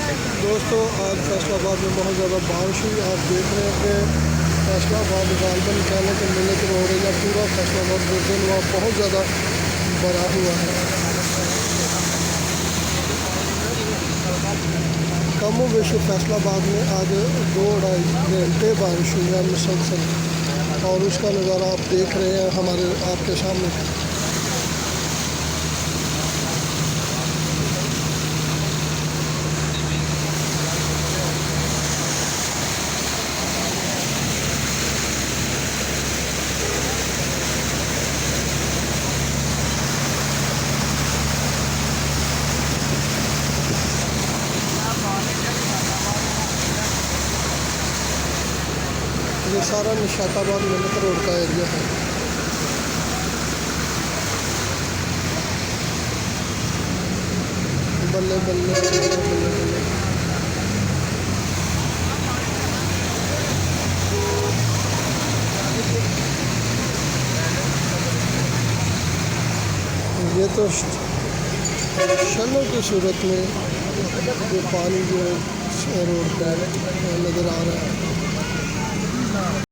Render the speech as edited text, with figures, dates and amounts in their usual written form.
दोस्तों आज फैसलाबाद में बहुत ज़्यादा बारिश हुई। आप देख रहे हैं कि फैसलाबाद गालबन कहने के मिलत रोड है या पूरा फैसलाबाद रोड वहाँ बहुत ज़्यादा भरा हुआ है। कमो बेशु फैसलाबाद में आज 2-2.5 घंटे बारिश हुई है मुसलसल, और उसका नज़ारा आप देख रहे हैं हमारे आपके सामने। ये सारा निशाताबाद मिलत रोड का एरिया है। बल्ले बल्ले बल्ले बल्ले बल्ले। ये तो शलों की सूरत में जो पानी जो रोड पर नज़र आ रहा है।